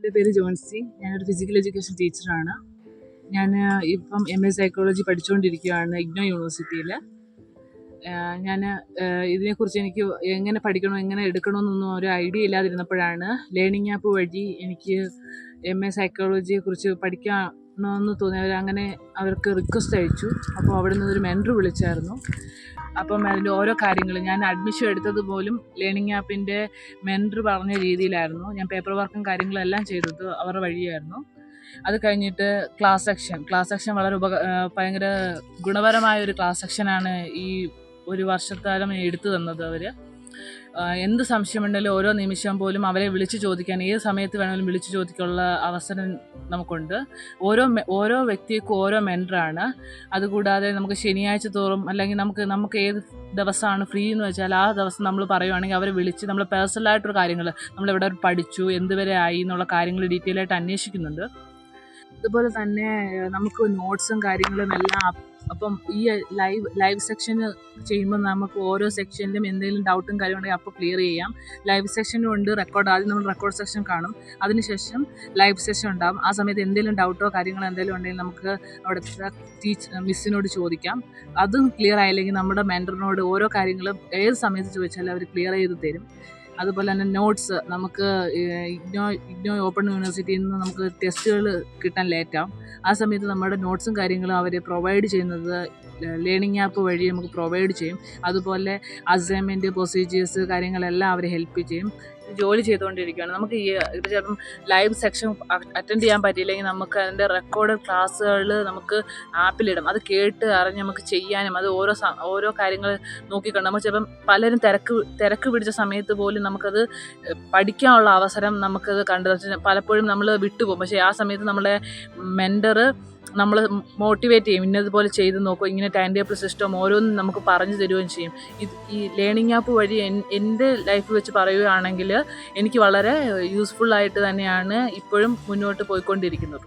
എൻ്റെ പേര് ജോൺസി. ഞാനൊരു ഫിസിക്കൽ എഡ്യൂക്കേഷൻ ടീച്ചറാണ്. ഞാൻ ഇപ്പം MA സൈക്കോളജി പഠിച്ചുകൊണ്ടിരിക്കുകയാണ് ഇഗ്നോ യൂണിവേഴ്സിറ്റിയിൽ. ഞാൻ ഇതിനെക്കുറിച്ച് എനിക്ക് എങ്ങനെ പഠിക്കണോ എങ്ങനെ എടുക്കണമെന്നൊന്നും ഒരു ഐഡിയ ഇല്ലാതിരുന്നപ്പോഴാണ് ലേണിംഗ് ആപ്പ് വഴി എനിക്ക് MA സൈക്കോളജിയെക്കുറിച്ച് പഠിക്കണമെന്ന് തോന്നിയവർ അങ്ങനെ അവർക്ക് റിക്വസ്റ്റ് അയച്ചു. അപ്പോൾ അവിടെ നിന്നൊരു മെൻറ്റർ വിളിച്ചായിരുന്നു. അപ്പം അതിൻ്റെ ഓരോ കാര്യങ്ങൾ ഞാൻ അഡ്മിഷൻ എടുത്തത് പോലും ലേണിംഗ് ആപ്പിൻ്റെ മെൻറ്റർ പറഞ്ഞ രീതിയിലായിരുന്നു. ഞാൻ പേപ്പർ വർക്കും കാര്യങ്ങളും എല്ലാം ചെയ്തത് അവരുടെ വഴിയായിരുന്നു. അത് കഴിഞ്ഞിട്ട് ക്ലാസ് സെക്ഷൻ വളരെ ഭയങ്കര ഗുണപരമായ ഒരു ക്ലാസ് സെക്ഷനാണ് ഈ ഒരു വർഷക്കാലം എടുത്തു തന്നത് അവർ. എന്ത് സംശയമുണ്ടെങ്കിലും ഓരോ നിമിഷം പോലും അവരെ വിളിച്ച് ചോദിക്കാൻ, ഏത് സമയത്ത് വേണമെങ്കിലും വിളിച്ച് ചോദിക്കാനുള്ള അവസരം നമുക്കുണ്ട്. ഓരോ വ്യക്തിക്കും ഓരോ മെൻറ്ററാണ്. അതുകൂടാതെ നമുക്ക് ശനിയാഴ്ച തോറും അല്ലെങ്കിൽ നമുക്ക് ഏത് ദിവസമാണ് ഫ്രീ എന്ന് വെച്ചാൽ ആ ദിവസം നമ്മൾ പറയുവാണെങ്കിൽ അവരെ വിളിച്ച് നമ്മൾ പേഴ്സണലായിട്ടൊരു കാര്യങ്ങൾ നമ്മളെവിടെ പഠിച്ചു, എന്തുവരെ ആയി എന്നുള്ള കാര്യങ്ങൾ ഡീറ്റെയിൽ ആയിട്ട് അന്വേഷിക്കുന്നുണ്ട്. അതുപോലെ തന്നെ നമുക്ക് നോട്ട്സും കാര്യങ്ങളും എല്ലാം അപ്പം ഈ ലൈവ് സെക്ഷൻ ചെയ്യുമ്പോൾ നമുക്ക് ഓരോ സെക്ഷനിലും എന്തെങ്കിലും ഡൗട്ടും കാര്യം ഉണ്ടെങ്കിൽ അപ്പോൾ ക്ലിയർ ചെയ്യാം. ലൈവ് സെക്ഷനും ഉണ്ട് റെക്കോർഡ്. ആദ്യം നമ്മൾ റെക്കോർഡ് സെക്ഷൻ കാണും, അതിനുശേഷം ലൈവ് സെഷൻ ഉണ്ടാകും. ആ സമയത്ത് എന്തെങ്കിലും ഡൗട്ടോ കാര്യങ്ങളോ എന്തെങ്കിലും ഉണ്ടെങ്കിൽ നമുക്ക് അവിടുത്തെ മിസ്സിനോട് ചോദിക്കാം. അതും ക്ലിയർ ആയില്ലെങ്കിൽ നമ്മുടെ മെൻറ്ററിനോട് ഓരോ കാര്യങ്ങളും ഏത് സമയത്ത് ചോദിച്ചാലും അവർ ക്ലിയർ ചെയ്ത് തരും. അതുപോലെ തന്നെ നോട്ട്സ് നമുക്ക് ഇഗ്നോ ഓപ്പൺ യൂണിവേഴ്സിറ്റിയിൽ നിന്ന് നമുക്ക് ടെസ്റ്റുകൾ കിട്ടാൻ ലേറ്റാവും. ആ സമയത്ത് നമ്മുടെ നോട്ട്സും കാര്യങ്ങളും അവർ പ്രൊവൈഡ് ചെയ്യുന്നത് ലേണിംഗ് ആപ്പ് വഴി നമുക്ക് പ്രൊവൈഡ് ചെയ്യും. അതുപോലെ അസൈൻമെൻറ്റ് പ്രൊസീജിയേഴ്സ് കാര്യങ്ങളെല്ലാം അവർ ഹെൽപ്പ് ചെയ്യും. ജോലി ചെയ്തുകൊണ്ടിരിക്കുകയാണ്. നമുക്ക് ഈ ചിലപ്പം ലൈവ് സെക്ഷൻ അറ്റൻഡ് ചെയ്യാൻ പറ്റിയില്ലെങ്കിൽ നമുക്ക് അതിൻ്റെ റെക്കോർഡ് ക്ലാസ്സുകൾ നമുക്ക് ആപ്പിലിടും. അത് കേട്ട് അറിഞ്ഞ് നമുക്ക് ചെയ്യാനും അത് ഓരോ കാര്യങ്ങൾ നോക്കിക്കൊണ്ട് നമുക്ക് ചിലപ്പം പലരും തിരക്ക് പിടിച്ച സമയത്ത് പോലും നമുക്കത് പഠിക്കാനുള്ള അവസരം നമുക്കത് പലപ്പോഴും നമ്മൾ വിട്ടുപോകും. പക്ഷേ ആ സമയത്ത് നമ്മളെ മെൻറ്റർ നമ്മൾ മോട്ടിവേറ്റ് ചെയ്യും. ഇന്നതുപോലെ ചെയ്ത് നോക്കും, ഇങ്ങനെ ടൈം ടേബിൾ സിസ്റ്റം ഓരോന്നും നമുക്ക് പറഞ്ഞു തരുകയും ചെയ്യും. ഈ ലേണിംഗ് ആപ്പ് വഴി എൻ്റെ ലൈഫ് വെച്ച് പറയുകയാണെങ്കിൽ എനിക്ക് വളരെ യൂസ്ഫുള്ളായിട്ട് തന്നെയാണ് ഇപ്പോഴും മുന്നോട്ട് പോയിക്കൊണ്ടിരിക്കുന്നത്.